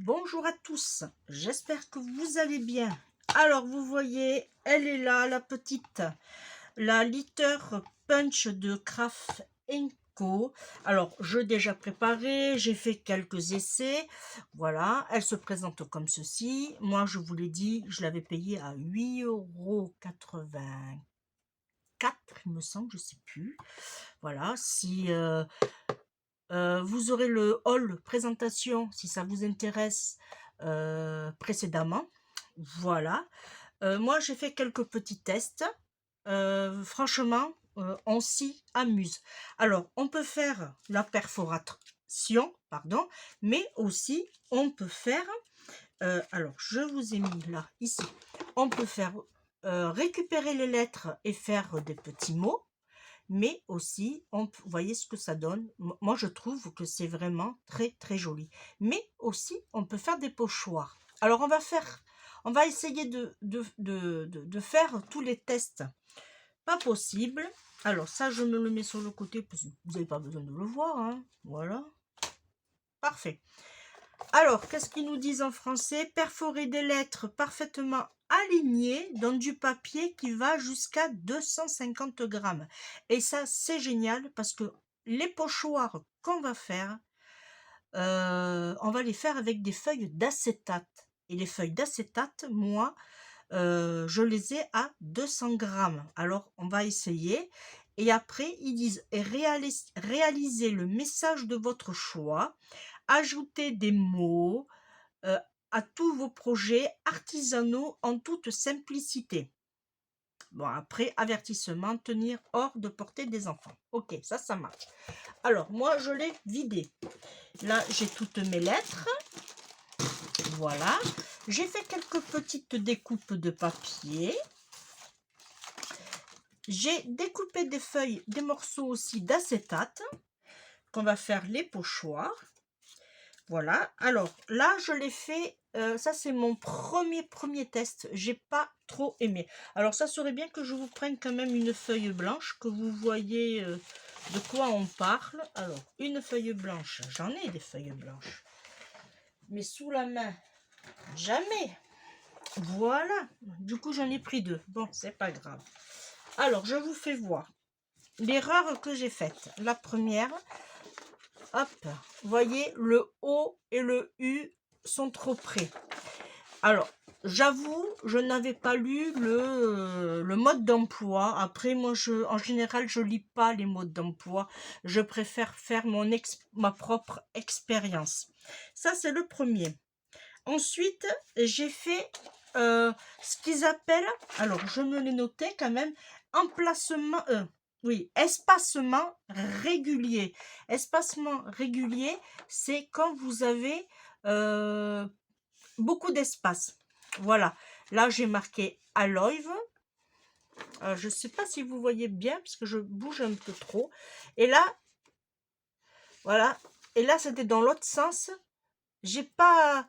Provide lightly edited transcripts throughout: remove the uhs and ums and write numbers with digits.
Bonjour à tous, j'espère que vous allez bien. Alors vous voyez, elle est là, la petite, la Liter Punch de Craft Co. Alors je l'ai déjà préparé, j'ai fait quelques essais. Voilà, elle se présente comme ceci. Moi je vous l'ai dit, je l'avais payé à 8,84 €, il me semble, je sais plus. Voilà, si vous aurez le haul présentation si ça vous intéresse précédemment. Voilà. Moi, j'ai fait quelques petits tests. Franchement, on s'y amuse. Alors, on peut faire la perforation, pardon, mais aussi on peut faire, alors je vous ai mis là, ici, on peut faire récupérer les lettres et faire des petits mots. Mais aussi, vous voyez ce que ça donne. Moi, je trouve que c'est vraiment très, très joli. Mais aussi, on peut faire des pochoirs. Alors, on va essayer de faire tous les tests. Pas possible. Alors, ça, je me le mets sur le côté parce que vous n'avez pas besoin de le voir, hein. Voilà. Parfait. Alors, qu'est-ce qu'ils nous disent en français? Perforer des lettres parfaitement alignées dans du papier qui va jusqu'à 250 grammes. Et ça, c'est génial parce que les pochoirs qu'on va faire, on va les faire avec des feuilles d'acétate. Et les feuilles d'acétate, moi, je les ai à 200 grammes. Alors, on va essayer. Et après, ils disent réalisez le message de votre choix. Ajoutez des mots à tous vos projets artisanaux en toute simplicité. Bon, après, avertissement, tenir hors de portée des enfants. Ok, ça marche. Alors, moi, je l'ai vidé. Là, j'ai toutes mes lettres. Voilà. J'ai fait quelques petites découpes de papier. J'ai découpé des feuilles, des morceaux aussi d'acétate qu'on va faire les pochoirs. Voilà, alors là je l'ai fait, ça c'est mon premier test, j'ai pas trop aimé. Alors ça serait bien que je vous prenne quand même une feuille blanche, que vous voyez de quoi on parle. Alors, une feuille blanche, j'en ai des feuilles blanches, mais sous la main, jamais. Voilà, du coup j'en ai pris deux, bon c'est pas grave. Alors je vous fais voir l'erreur que j'ai faite. La première, hop, vous voyez, le O et le U sont trop près. Alors, j'avoue, je n'avais pas lu le mode d'emploi. Après, moi, en général, je lis pas les modes d'emploi. Je préfère faire ma propre expérience. Ça, c'est le premier. Ensuite, j'ai fait ce qu'ils appellent, alors je me l'ai noté quand même, emplacement, oui, espacement régulier. Espacement régulier, c'est quand vous avez beaucoup d'espace. Voilà, là j'ai marqué Aloive. Je ne sais pas si vous voyez bien parce que je bouge un peu trop. Et là, voilà, et là c'était dans l'autre sens. J'ai pas,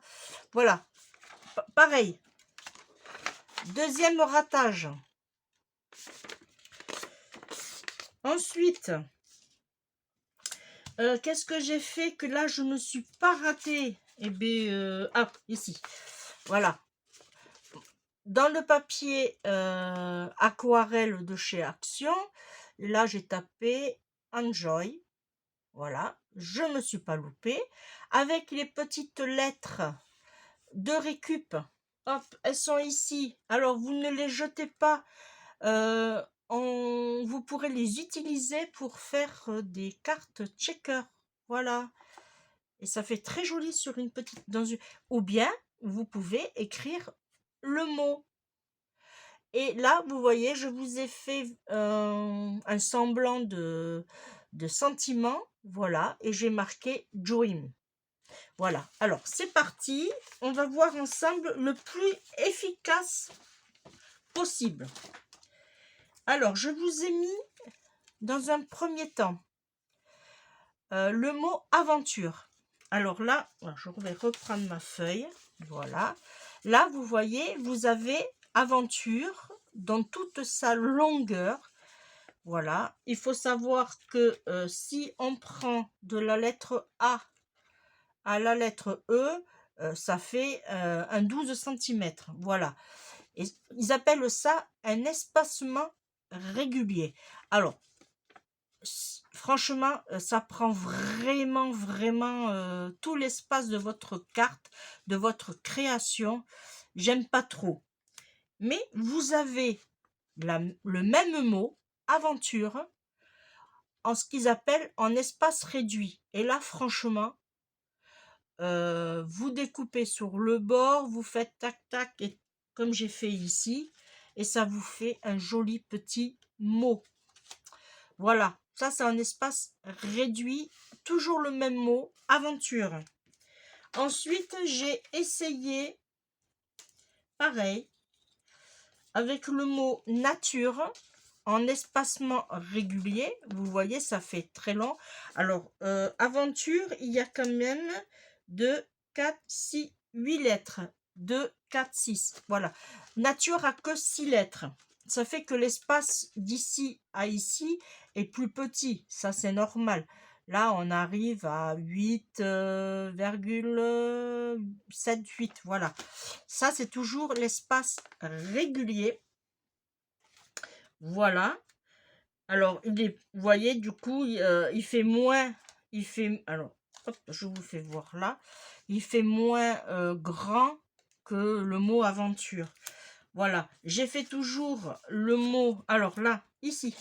voilà, pareil. Deuxième ratage. Ensuite, qu'est-ce que j'ai fait que là je ne suis pas ratée? Eh bien, ah, ici, voilà. Dans le papier aquarelle de chez Action, là j'ai tapé Enjoy. Voilà, je ne me suis pas loupée. Avec les petites lettres de récup, hop, elles sont ici. Alors vous ne les jetez pas. Vous pourrez les utiliser pour faire des cartes checker. Voilà. Et ça fait très joli sur une petite... Ou bien, vous pouvez écrire le mot. Et là, vous voyez, je vous ai fait un semblant de sentiment. Voilà. Et j'ai marqué Dream. Voilà. Alors, c'est parti. On va voir ensemble le plus efficace possible. Alors, je vous ai mis dans un premier temps le mot aventure. Alors là, je vais reprendre ma feuille. Voilà. Là, vous voyez, vous avez aventure dans toute sa longueur. Voilà. Il faut savoir que si on prend de la lettre A à la lettre E, ça fait un 12 centimètres. Voilà. Et ils appellent ça un espacement régulier. Alors, franchement, ça prend vraiment tout l'espace de votre carte, de votre création. J'aime pas trop. Mais vous avez le même mot, aventure, en ce qu'ils appellent en espace réduit. Et là, franchement, vous découpez sur le bord, vous faites tac tac, et comme j'ai fait ici, et ça vous fait un joli petit mot. Voilà, ça c'est un espace réduit, toujours le même mot, aventure. Ensuite, j'ai essayé, pareil, avec le mot nature, en espacement régulier. Vous voyez, ça fait très long. Alors, aventure, il y a quand même 2, 4, 6, 8 lettres. 2, 4, 6. Voilà. Nature a que 6 lettres. Ça fait que l'espace d'ici à ici est plus petit. Ça, c'est normal. Là, on arrive à 8,78. Voilà. Ça, c'est toujours l'espace régulier. Voilà. Alors, vous voyez, du coup, il fait moins. Alors, hop, je vous fais voir là. Il fait moins grand que le mot aventure. Voilà. J'ai fait toujours le mot. Alors là, ici,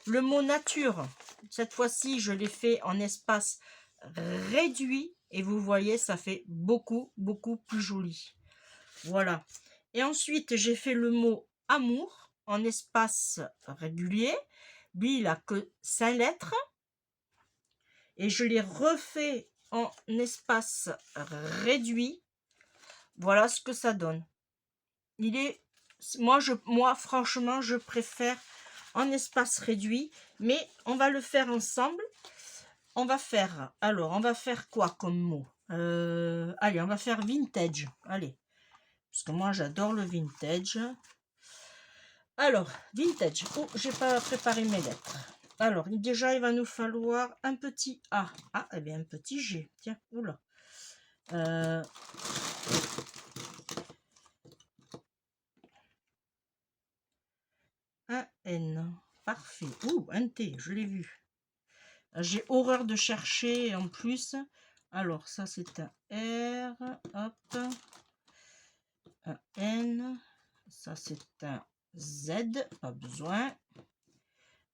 le mot nature. Cette fois-ci, je l'ai fait en espace réduit. Et vous voyez, ça fait beaucoup plus joli. Voilà. Et ensuite, j'ai fait le mot amour en espace régulier. Lui, il a que 5 lettres. Et je l'ai refait en espace réduit. Voilà ce que ça donne. Moi, franchement, je préfère en espace réduit. Mais on va le faire ensemble. On va faire quoi comme mot? Allez, on va faire vintage. Allez. Parce que moi, j'adore le vintage. Alors, vintage. Oh, j'ai pas préparé mes lettres. Alors, déjà, il va nous falloir un petit A. Ah, eh bien, un petit G. Tiens, oula. Un N. Parfait. Ouh, un T, je l'ai vu. J'ai horreur de chercher en plus. Alors, ça, c'est un R. Hop. Un N. Ça, c'est un Z. Pas besoin.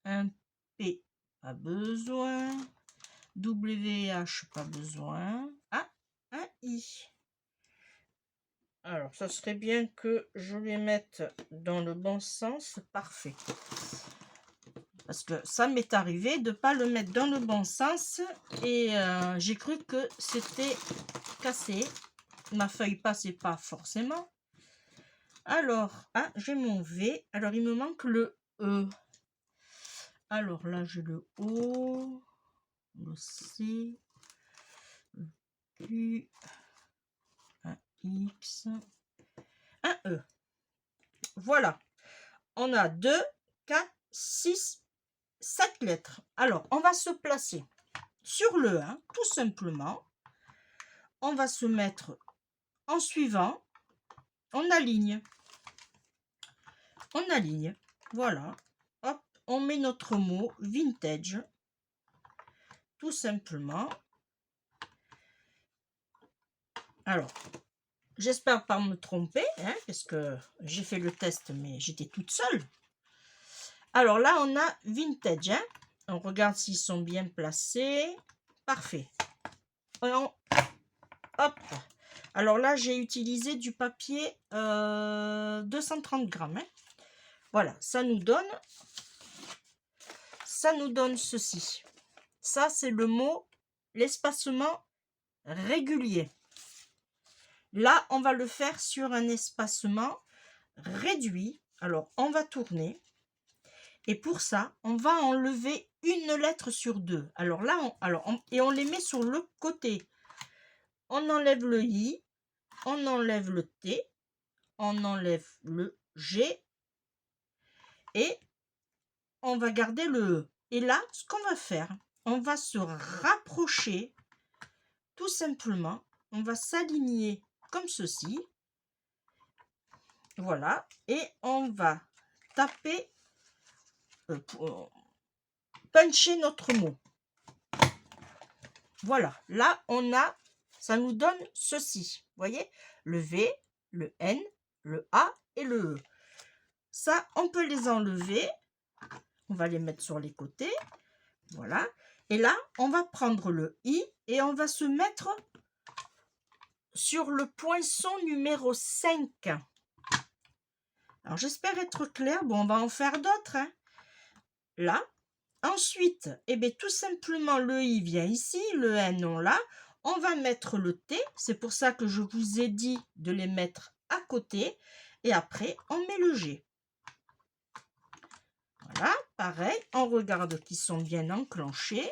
Un P. Pas besoin. WH, pas besoin. Ah, un I. Alors, ça serait bien que je les mette dans le bon sens. Parfait. Parce que ça m'est arrivé de ne pas le mettre dans le bon sens. Et j'ai cru que c'était cassé. Ma feuille passait pas forcément. Alors, ah, j'ai mon V. Alors, il me manque le E. Alors là, j'ai le O, le C, le Q, un X, un E. Voilà. On a 2, 4, 6, 7 lettres. Alors, on va se placer sur le 1, tout simplement. On va se mettre en suivant. On aligne. On aligne. Voilà. Hop, on met notre mot vintage. Tout simplement. Alors, j'espère pas me tromper, hein, parce que j'ai fait le test, mais j'étais toute seule. Alors là, on a vintage. Hein. On regarde s'ils sont bien placés. Parfait. Hop. Alors là, j'ai utilisé du papier 230 grammes. Hein. Voilà, ça nous donne ceci. Ça, c'est le mot, l'espacement régulier. Là, on va le faire sur un espacement réduit. Alors, on va tourner. Et pour ça, on va enlever une lettre sur 2. Alors là, on les met sur le côté. On enlève le I, on enlève le T, on enlève le G et on va garder le E. Et là, ce qu'on va faire, on va se rapprocher tout simplement on va s'aligner comme ceci. Voilà. Et on va taper, puncher notre mot. Voilà. Là, ça nous donne ceci. Vous voyez? Le V, le N, le A et le E. Ça, on peut les enlever. On va les mettre sur les côtés. Voilà. Et là, on va prendre le I et on va se mettre sur le poinçon numéro 5. Alors, j'espère être claire. Bon, on va en faire d'autres. Hein. Là. Ensuite, eh bien, tout simplement, le I vient ici, le N, on l'a. On va mettre le T. C'est pour ça que je vous ai dit de les mettre à côté. Et après, on met le G. Voilà, pareil, on regarde qu'ils sont bien enclenchés.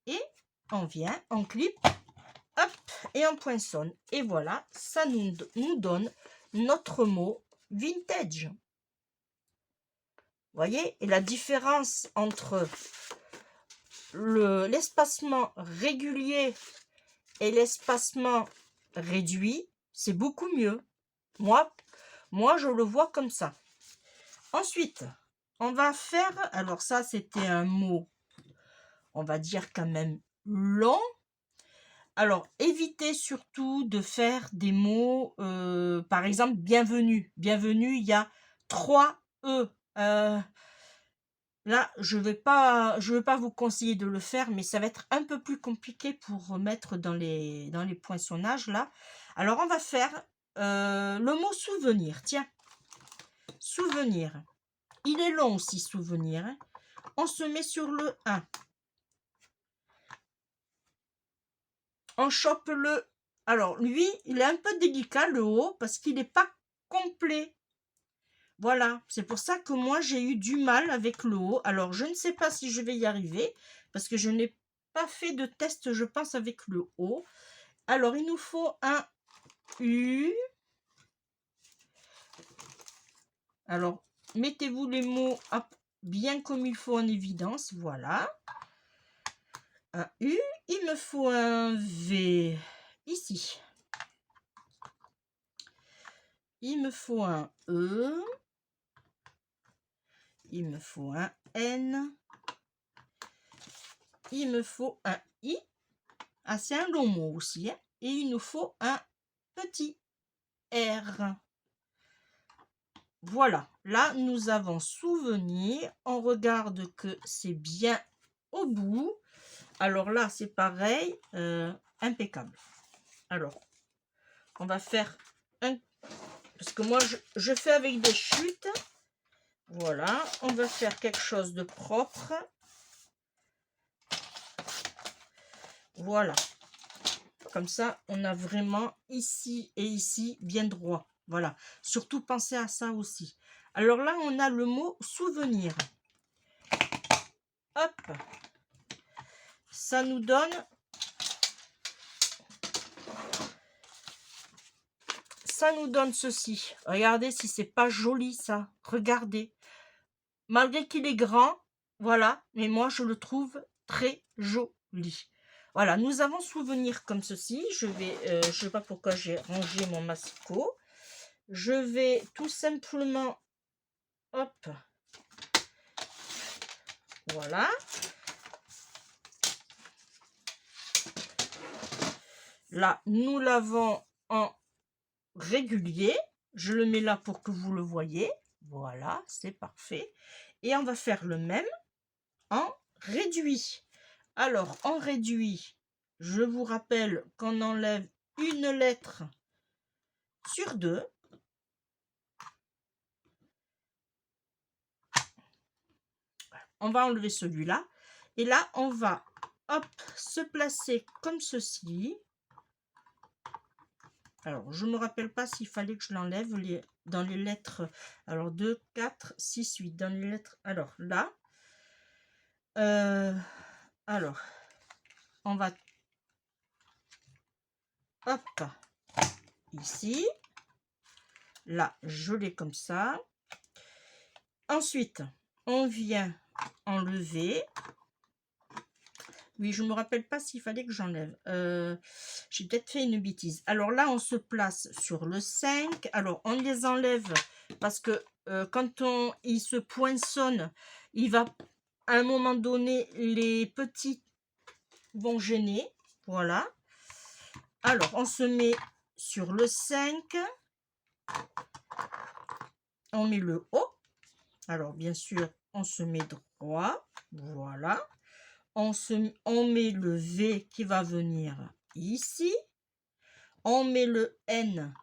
Et on vient, on clip, hop, et on poinçonne. Et voilà, ça nous donne notre mot vintage. Vous voyez, et la différence entre l'espacement régulier et l'espacement réduit, c'est beaucoup mieux. Moi, je le vois comme ça. Ensuite, on va faire, alors ça, c'était un mot, on va dire quand même long. Alors, évitez surtout de faire des mots, par exemple, bienvenue. Bienvenue, il y a 3 E. Là, je vais pas vous conseiller de le faire, mais ça va être un peu plus compliqué pour remettre dans les poinçonnages, là. Alors, on va faire le mot souvenir. Tiens, souvenir. Il est long aussi, souvenir. Hein. On se met sur le 1. On chope le... Alors, lui, il est un peu délicat, le haut, parce qu'il n'est pas complet. Voilà, c'est pour ça que moi, j'ai eu du mal avec le haut. Alors, je ne sais pas si je vais y arriver, parce que je n'ai pas fait de test, je pense, avec le haut. Alors, il nous faut un U. Alors, mettez-vous les mots bien comme il faut en évidence. Voilà. Un U. Il me faut un V ici. Il me faut un E. Il me faut un N. Il me faut un I. Ah, c'est un long mot aussi. Hein. Et il nous faut un petit R. Voilà. Là, nous avons souvenir. On regarde que c'est bien au bout. Alors là, c'est pareil. Impeccable. Alors, on va faire un... Parce que moi, je fais avec des chutes. Voilà. On va faire quelque chose de propre. Voilà. Comme ça, on a vraiment ici et ici bien droit. Voilà. Surtout pensez à ça aussi. Alors là, on a le mot souvenir. Hop. Ça nous donne... Ça nous donne ceci. Regardez si c'est pas joli ça. Regardez. Malgré qu'il est grand, voilà. Mais moi, je le trouve très joli. Voilà, nous avons souvenir comme ceci. Je sais pas pourquoi j'ai rangé mon massicot. Je vais tout simplement, hop, voilà. Là, nous l'avons en régulier. Je le mets là pour que vous le voyez. Voilà, c'est parfait. Et on va faire le même en réduit. Alors, en réduit, je vous rappelle qu'on enlève une lettre sur 2. On va enlever celui-là. Et là, on va, hop, se placer comme ceci. Alors, je ne me rappelle pas s'il fallait que je l'enlève dans les lettres. Alors, 2, 4, 6, 8. Dans les lettres. Alors, là. Alors, on va... Hop. Ici. Là, je l'ai comme ça. Ensuite, on vient enlever Oui, je me rappelle pas s'il fallait que j'enlève. J'ai peut-être fait une bêtise. Alors là, on se place sur le 5. Alors, on les enlève parce que quand il se poinçonne, il va, à un moment donné, les petits vont gêner. Voilà. Alors, on se met sur le 5. On met le haut. Alors, bien sûr, on se met droit. Voilà. On met le V qui va venir ici. On met le N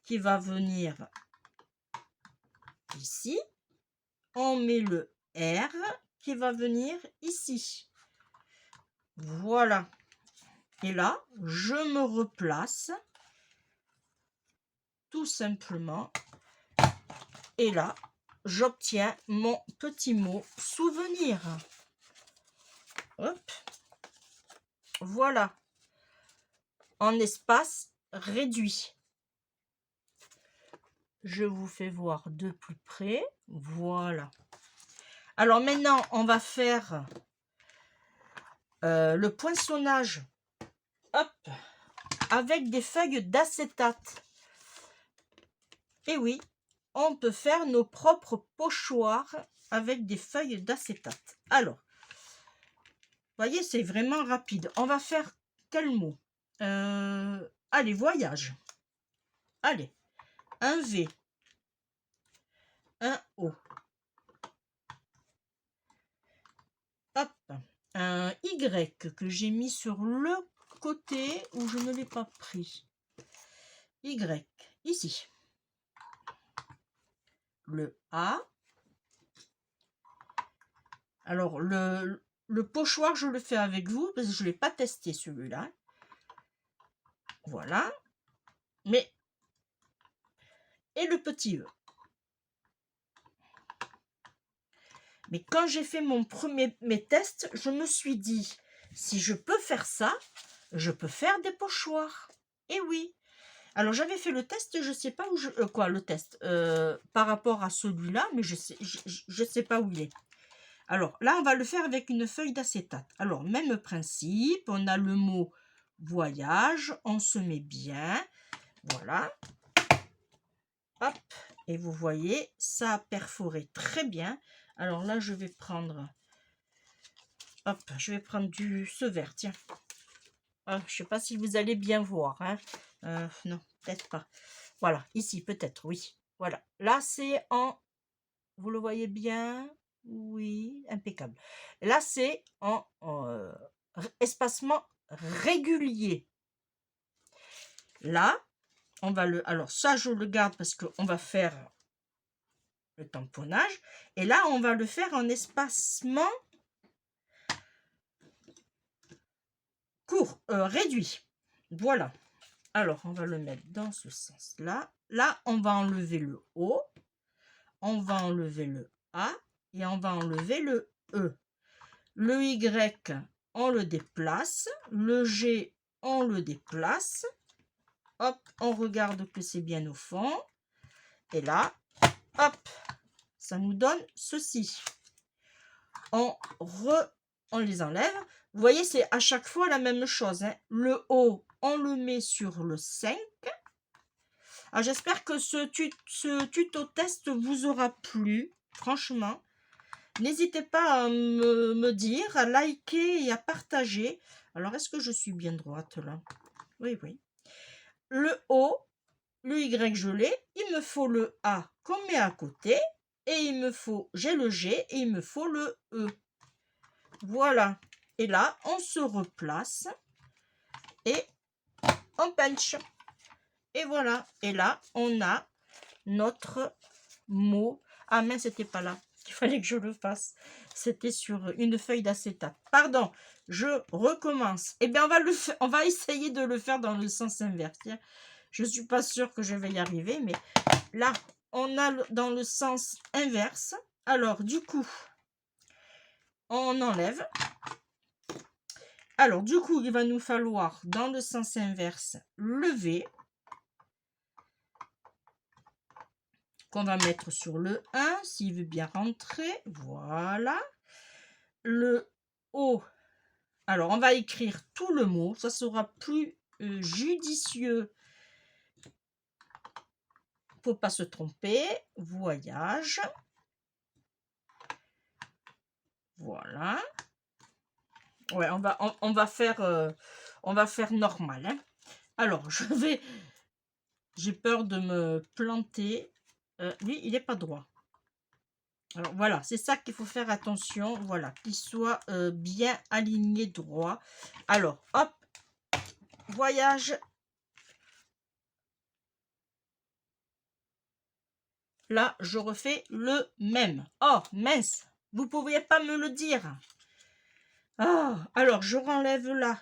qui va venir ici. On met le R qui va venir ici. Voilà. Et là, je me replace tout simplement. Et là, j'obtiens mon petit mot souvenir. Hop. Voilà. En espace réduit. Je vous fais voir de plus près. Voilà. Alors maintenant, on va faire le poinçonnage. Hop. Avec des feuilles d'acétate. Et oui, on peut faire nos propres pochoirs avec des feuilles d'acétate. Alors, vous voyez, c'est vraiment rapide. On va faire quel mot? Allez, voyage. Allez, un V, un O. Hop, un Y que j'ai mis sur le côté où je ne l'ai pas pris. Y, ici. Le A. Alors, le pochoir, je le fais avec vous parce que je ne l'ai pas testé celui-là. Voilà. Mais, et le petit E. Mais quand j'ai fait mes tests, je me suis dit, si je peux faire ça, je peux faire des pochoirs. Et oui. Alors, j'avais fait le test, je ne sais pas où je... quoi, le test par rapport à celui-là, mais je sais pas où il est. Alors, là, on va le faire avec une feuille d'acétate. Alors, même principe, on a le mot voyage, on se met bien. Voilà. Hop. Et vous voyez, ça a perforé très bien. Alors là, je vais prendre... Hop, je vais prendre ce vert, tiens. Ah, je ne sais pas si vous allez bien voir. Hein. Non, peut-être pas. Voilà, ici, peut-être, oui. Voilà. Là, c'est en... Vous le voyez bien? Oui, impeccable. Là, c'est en espacement régulier. Là, on va le... Alors, ça, je le garde parce qu'on va faire le tamponnage. Et là, on va le faire en espacement court, réduit. Voilà. Alors, on va le mettre dans ce sens-là. Là, on va enlever le O. On va enlever le A. Et on va enlever le E. Le Y, on le déplace. Le G, on le déplace. Hop, on regarde que c'est bien au fond. Et là, hop, ça nous donne ceci. On les enlève. Vous voyez, c'est à chaque fois la même chose. Hein. Le O, on le met sur le 5. Alors, j'espère que ce tuto test vous aura plu. Franchement, n'hésitez pas à me dire, à liker et à partager. Alors, est-ce que je suis bien droite là? Oui, oui. Le O, le Y, je l'ai. Il me faut le A qu'on met à côté. Et j'ai le G et il me faut le E. Voilà. Et là, on se replace et on punch. Et voilà. Et là, on a notre mot. Ah mais c'était pas là. Il fallait que je le fasse. C'était sur une feuille d'acétate. Pardon, je recommence. Eh bien, on va essayer de le faire dans le sens inverse. Je ne suis pas sûre que je vais y arriver, mais là, on a dans le sens inverse. Alors, du coup, on enlève. Alors, du coup, il va nous falloir, dans le sens inverse, le V qu'on va mettre sur le 1, s'il veut bien rentrer. Voilà. Le O, Alors, on va écrire tout le mot. Ça sera plus judicieux. Faut pas se tromper. Voyage. Voilà. Ouais, on va faire normal, hein. Alors, j'ai peur de me planter. Lui, il n'est pas droit. Alors, voilà, c'est ça qu'il faut faire attention. Voilà, qu'il soit bien aligné droit. Alors, hop, voyage. Là, je refais le même. Oh, mince, vous ne pouviez pas me le dire. Ah, alors, je renlève là.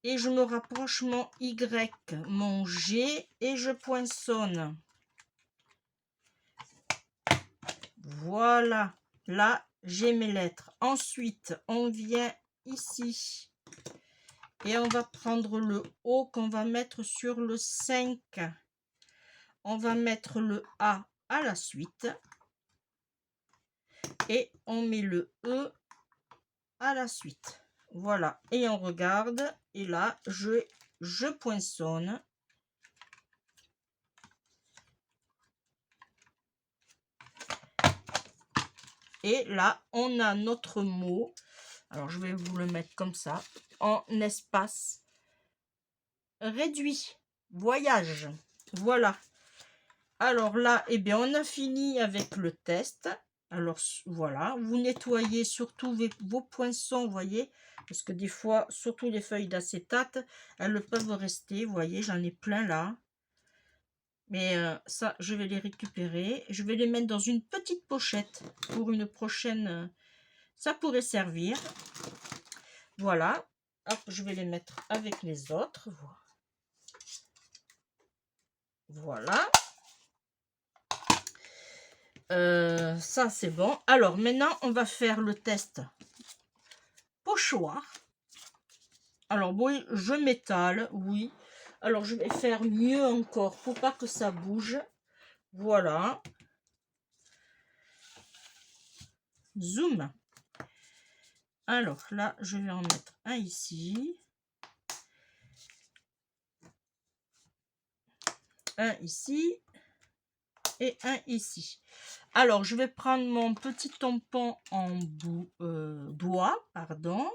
Et je me rapproche mon Y, mon G, et je poinçonne. Voilà, là, j'ai mes lettres. Ensuite, on vient ici. Et on va prendre le O qu'on va mettre sur le 5. On va mettre le A à la suite. Et on met le E à la suite. Voilà, et on regarde. Et là, je poinçonne. Et là, on a notre mot. Alors, je vais vous le mettre comme ça, en espace réduit. Voyage. Voilà. Alors là, eh bien, on a fini avec le test. Alors, voilà. Vous nettoyez surtout vos poinçons, vous voyez. Parce que des fois, surtout les feuilles d'acétate, elles peuvent rester. Vous voyez, j'en ai plein là. Mais ça, je vais les récupérer. Je vais les mettre dans une petite pochette pour une prochaine... ça pourrait servir. Voilà. Hop, je vais les mettre avec les autres. Voilà. Ça, c'est bon. Alors, maintenant, on va faire le test pochoir. Alors, oui, je m'étale, oui. Alors, je vais faire mieux encore pour pas que ça bouge. Voilà. Zoom. Alors, là, je vais en mettre un ici. Un ici. Et un ici. Alors, je vais prendre mon petit tampon en doigt, pardon.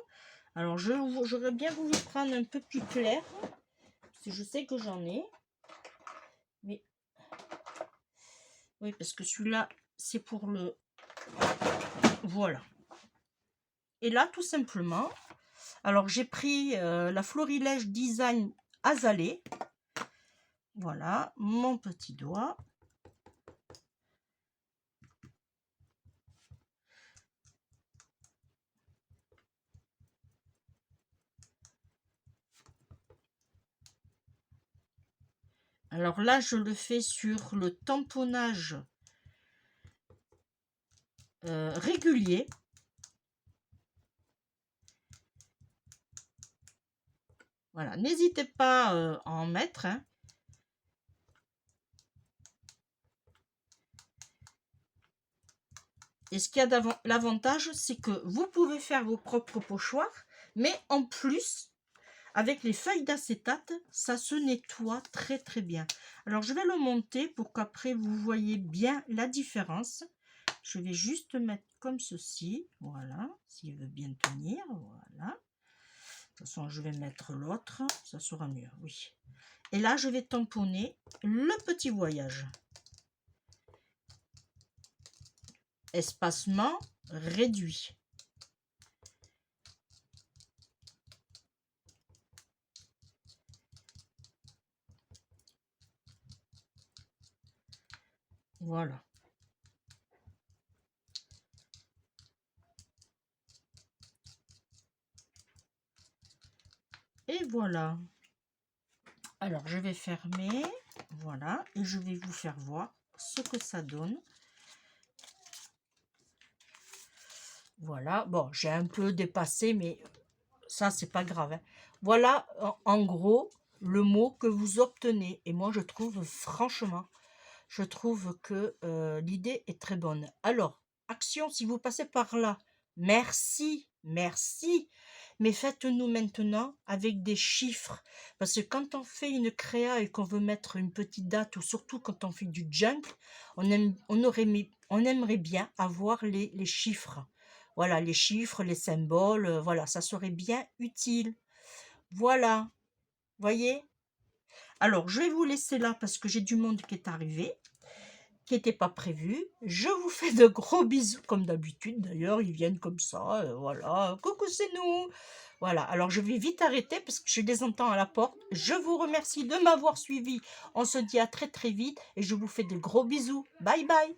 Alors, j'aurais bien voulu prendre un peu plus clair, parce que je sais que j'en ai. Mais oui, parce que celui-là, c'est pour le... Voilà. Et là, tout simplement, alors j'ai pris la Florilège Design Azalée. Voilà, mon petit doigt. Alors là, je le fais sur le tamponnage régulier. Voilà, n'hésitez pas à en mettre, hein. Et ce qu'il y a l'avantage, c'est que vous pouvez faire vos propres pochoirs, mais en plus, avec les feuilles d'acétate, ça se nettoie très très bien. Alors, je vais le monter pour qu'après, vous voyez bien la différence. Je vais juste mettre comme ceci. Voilà, s'il veut bien tenir. Voilà. De toute façon, je vais mettre l'autre. Ça sera mieux, oui. Et là, je vais tamponner le petit voyage. Espacement réduit. Voilà. Et voilà. Alors, je vais fermer. Voilà. Et je vais vous faire voir ce que ça donne. Voilà. Bon, j'ai un peu dépassé, mais ça, c'est pas grave, hein. Voilà, en gros, le mot que vous obtenez. Et moi, je trouve, franchement, je trouve que l'idée est très bonne. Alors, action, si vous passez par là, Merci, merci. Mais faites-nous maintenant avec des chiffres. Parce que quand on fait une créa et qu'on veut mettre une petite date, ou surtout quand on fait du junk, on aimerait bien avoir les chiffres. Voilà, les chiffres, les symboles, voilà, ça serait bien utile. Voilà, voyez? Alors, je vais vous laisser là parce que j'ai du monde qui est arrivé, qui n'était pas prévu. Je vous fais de gros bisous, comme d'habitude d'ailleurs, ils viennent comme ça, voilà. Coucou, c'est nous. Voilà, alors je vais vite arrêter parce que je les entends à la porte. Je vous remercie de m'avoir suivi. On se dit à très très vite et je vous fais de gros bisous. Bye bye.